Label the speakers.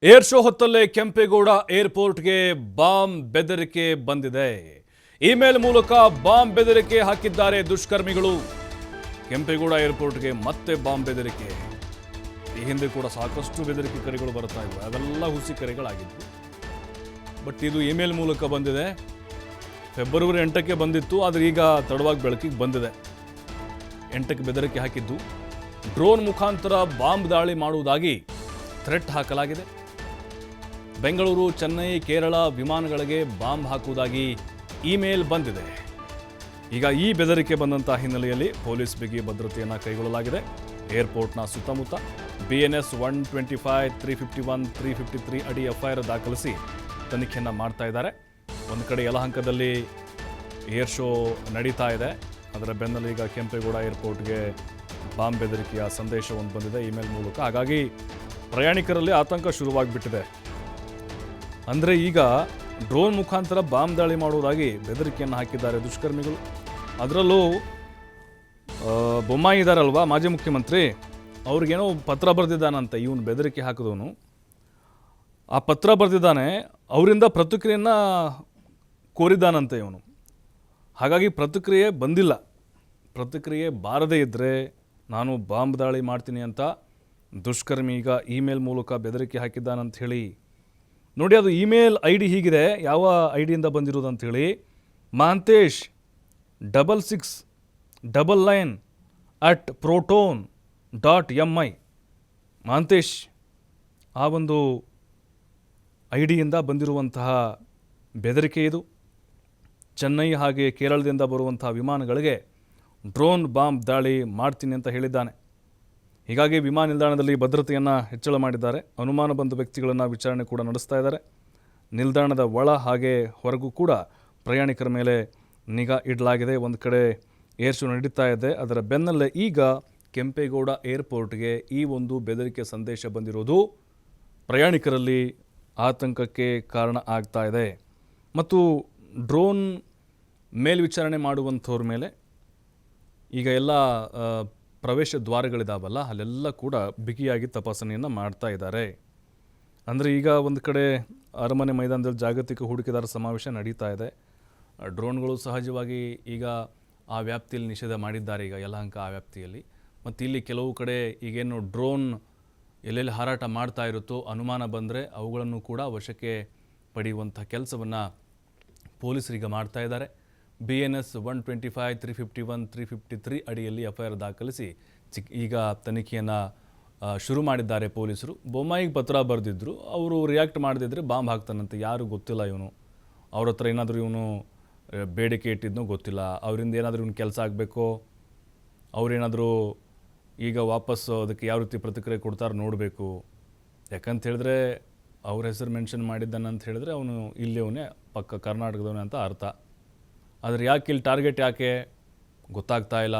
Speaker 1: Air show ಹೊತ್ತಲ್ಲೇ Kempegowda ಏರ್ಪೋರ್ಟ್ಗೆ bomb ಬೆದರಿಕೆ ಬಂದಿದೆ. Email ಮೂಲಕ ಬಾಂಬ್ ಬೆದರಿಕೆ ಹಾಕಿದ್ದಾರೆ ದುಷ್ಕರ್ಮಿಗಳು. ಕೆಂಪೇಗೌಡ ಏರ್ಪೋರ್ಟ್ಗೆ ಮತ್ತೆ ಬಾಂಬ್ ಬೆದರಿಕೆ. ಈ ಹಿಂದೆ ಕೂಡ ಸಾಕಷ್ಟು ಬೆದರಿಕೆ ಕರೆಗಳು ಬರ್ತಾ ಇವೆ, ಅವೆಲ್ಲ ಹುಸಿ ಕರೆಗಳಾಗಿತ್ತು. ಬಟ್ ಇದು ಇಮೇಲ್ ಮೂಲಕ ಬಂದಿದೆ. ಫೆಬ್ರವರಿ 8ಕ್ಕೆ ಬಂದಿತ್ತು, ಆದರೆ ಈಗ ತಡವಾಗಿ ಬೆಳಕಿಗೆ ಬಂದಿದೆ. 8ಕ್ಕೆ ಬೆದರಿಕೆ ಹಾಕಿದ್ದು ಡ್ರೋನ್ ಮುಖಾಂತರ ಬಾಂಬ್ ದಾಳಿ ಮಾಡುವುದಾಗಿ ಥ್ರೆಟ್ ಹಾಕಲಾಗಿದೆ. ಬೆಂಗಳೂರು, ಚೆನ್ನೈ, ಕೇರಳ ವಿಮಾನಗಳಿಗೆ ಬಾಂಬ್ ಹಾಕುವುದಾಗಿ ಇಮೇಲ್ ಬಂದಿದೆ. ಈಗ ಈ ಬೆದರಿಕೆ ಬಂದಂತಹ ಹಿನ್ನೆಲೆಯಲ್ಲಿ ಪೊಲೀಸ್ ಬಿಗಿ ಭದ್ರತೆಯನ್ನು ಕೈಗೊಳ್ಳಲಾಗಿದೆ. ಏರ್ಪೋರ್ಟ್ನ ಸುತ್ತಮುತ್ತ BNS 125, 351, 353 ಅಡಿ FIR ದಾಖಲಿಸಿ ತನಿಖೆಯನ್ನು ಮಾಡ್ತಾ ಇದ್ದಾರೆ. ಒಂದು ಕಡೆ ಯಲಹಂಕದಲ್ಲಿ ಏರ್ ಶೋ ನಡೀತಾ ಇದೆ, ಅದರ ಬೆನ್ನಲ್ಲಿ ಈಗ ಕೆಂಪೇಗೌಡ ಏರ್ಪೋರ್ಟ್ಗೆ ಬಾಂಬ್ ಬೆದರಿಕೆಯ ಸಂದೇಶವೊಂದು ಬಂದಿದೆ ಇಮೇಲ್ ಮೂಲಕ. ಹಾಗಾಗಿ ಪ್ರಯಾಣಿಕರಲ್ಲಿ ಆತಂಕ ಶುರುವಾಗಿಬಿಟ್ಟಿದೆ. ಅಂದರೆ ಈಗ ಡ್ರೋನ್ ಮುಖಾಂತರ ಬಾಂಬ್ ದಾಳಿ ಮಾಡುವುದಾಗಿ ಬೆದರಿಕೆಯನ್ನು ಹಾಕಿದ್ದಾರೆ ದುಷ್ಕರ್ಮಿಗಳು. ಅದರಲ್ಲೂ ಬೊಮ್ಮಾಯಿ ಇದ್ದಾರಲ್ವಾ, ಮಾಜಿ ಮುಖ್ಯಮಂತ್ರಿ, ಅವ್ರಿಗೇನೋ ಪತ್ರ ಬರೆದಿದ್ದಾನಂತೆ ಇವನು ಬೆದರಿಕೆ ಹಾಕಿದವನು. ಆ ಪತ್ರ ಬರೆದಿದ್ದಾನೆ, ಅವರಿಂದ ಪ್ರತಿಕ್ರಿಯೆಯನ್ನು ಕೋರಿದ್ದಾನಂತೆ ಇವನು. ಹಾಗಾಗಿ ಪ್ರತಿಕ್ರಿಯೆ ಬಂದಿಲ್ಲ. ಪ್ರತಿಕ್ರಿಯೆ ಬಾರದೇ ಇದ್ದರೆ ನಾನು ಬಾಂಬ್ ದಾಳಿ ಮಾಡ್ತೀನಿ ಅಂತ ದುಷ್ಕರ್ಮಿ ಈಗ ಇಮೇಲ್ ಮೂಲಕ ಬೆದರಿಕೆ ಹಾಕಿದ್ದಾನಂತ ಹೇಳಿ ನೋಡಿ. ಅದು ಇಮೇಲ್ ID ಹೀಗಿದೆ, ಯಾವ IDಯಿಂದ ಬಂದಿರೋದು ಅಂಥೇಳಿ, ಮಹಾಂತೇಶ್ 6699@proton.mi. ಮಹಾಂತೇಶ್ ಆ ಒಂದು IDಯಿಂದ ಬಂದಿರುವಂತಹ ಬೆದರಿಕೆ ಇದು. ಚೆನ್ನೈ ಹಾಗೆ ಕೇರಳದಿಂದ ಬರುವಂತಹ ವಿಮಾನಗಳಿಗೆ ಡ್ರೋನ್ ಬಾಂಬ್ ದಾಳಿ ಮಾಡ್ತೀನಿ ಅಂತ ಹೇಳಿದ್ದಾನೆ. ಹೀಗಾಗಿ ವಿಮಾನ ನಿಲ್ದಾಣದಲ್ಲಿ ಭದ್ರತೆಯನ್ನು ಹೆಚ್ಚಳ ಮಾಡಿದ್ದಾರೆ. ಅನುಮಾನ ಬಂದ ವ್ಯಕ್ತಿಗಳನ್ನು ವಿಚಾರಣೆ ಕೂಡ ನಡೆಸ್ತಾ ಇದ್ದಾರೆ. ನಿಲ್ದಾಣದ ಒಳ ಹಾಗೆ ಹೊರಗೂ ಕೂಡ ಪ್ರಯಾಣಿಕರ ಮೇಲೆ ನಿಗಾ ಇಡಲಾಗಿದೆ. ಒಂದು ಕಡೆ ಏರ್ ಶೋ ನಡೀತಾ ಇದೆ, ಅದರ ಬೆನ್ನಲ್ಲೇ ಈಗ ಕೆಂಪೇಗೌಡ ಏರ್ಪೋರ್ಟ್ಗೆ ಈ ಒಂದು ಬೆದರಿಕೆ ಸಂದೇಶ ಬಂದಿರೋದು ಪ್ರಯಾಣಿಕರಲ್ಲಿ ಆತಂಕಕ್ಕೆ ಕಾರಣ ಆಗ್ತಾ ಇದೆ. ಮತ್ತು ಡ್ರೋನ್ ಮೇಲ್ವಿಚಾರಣೆ ಮಾಡುವಂಥವ್ರ ಮೇಲೆ ಈಗ ಎಲ್ಲ ಪ್ರವೇಶ ದ್ವಾರಗಳಿದಾವಲ್ಲ, ಅಲ್ಲೆಲ್ಲ ಕೂಡ ಬಿಗಿಯಾಗಿ ತಪಾಸಣೆಯನ್ನು ಮಾಡ್ತಾ ಇದ್ದಾರೆ. ಅಂದರೆ ಈಗ ಒಂದು ಕಡೆ ಅರಮನೆ ಮೈದಾನದಲ್ಲಿ ಜಾಗತಿಕ ಹೂಡಿಕೆದಾರ ಸಮಾವೇಶ ನಡೀತಾ ಇದೆ. ಡ್ರೋನ್ಗಳು ಸಹಜವಾಗಿ ಈಗ ಆ ವ್ಯಾಪ್ತಿಯಲ್ಲಿ ನಿಷೇಧ ಮಾಡಿದ್ದಾರೆ, ಈಗ ಯಲಹಂಕ ಆ ವ್ಯಾಪ್ತಿಯಲ್ಲಿ. ಮತ್ತು ಇಲ್ಲಿ ಕೆಲವು ಕಡೆ ಈಗೇನು ಡ್ರೋನ್ ಎಲ್ಲೆಲ್ಲಿ ಹಾರಾಟ ಮಾಡ್ತಾ ಇರುತ್ತೋ ಅನುಮಾನ ಬಂದರೆ ಅವುಗಳನ್ನು ಕೂಡ ವಶಕ್ಕೆ ಪಡೆಯುವಂಥ ಕೆಲಸವನ್ನು ಪೊಲೀಸರೀಗ ಮಾಡ್ತಾ ಇದ್ದಾರೆ. BNS 125, 351, 353 ಅಡಿಯಲ್ಲಿ FIR ದಾಖಲಿಸಿ ಈಗ ತನಿಖೆಯನ್ನು ಶುರು ಮಾಡಿದ್ದಾರೆ ಪೊಲೀಸರು. ಬೊಮ್ಮಾಯಿಗೆ ಪತ್ರ ಬರೆದಿದ್ದರು, ಅವರು ರಿಯಾಕ್ಟ್ ಮಾಡದಿದ್ದರೆ ಬಾಂಬ್ ಹಾಕ್ತಾನಂತೆ. ಯಾರು ಗೊತ್ತಿಲ್ಲ, ಇವನು ಅವ್ರ ಹತ್ರ ಏನಾದರೂ ಇವನು ಬೇಡಿಕೆ ಇಟ್ಟಿದ್ನೋ ಗೊತ್ತಿಲ್ಲ. ಅವರಿಂದ ಏನಾದರೂ ಇವನು ಕೆಲಸ ಆಗಬೇಕೋ, ಅವರೇನಾದರೂ ಈಗ ವಾಪಸ್ ಅದಕ್ಕೆ ಯಾವ ರೀತಿ ಪ್ರತಿಕ್ರಿಯೆ ಕೊಡ್ತಾರೆ ನೋಡಬೇಕು. ಯಾಕಂತ ಹೇಳಿದ್ರೆ ಅವ್ರ ಹೆಸರು ಮೆನ್ಷನ್ ಮಾಡಿದ್ದಾನಂತ ಹೇಳಿದ್ರೆ ಅವನು ಇಲ್ಲಿಯವನೇ, ಪಕ್ಕ ಕರ್ನಾಟಕದವನೇ ಅಂತ ಅರ್ಥ. ಆದರೆ ಯಾಕೆ ಇಲ್ಲಿ ಟಾರ್ಗೆಟ್ ಯಾಕೆ ಗೊತ್ತಾಗ್ತಾ ಇಲ್ಲ.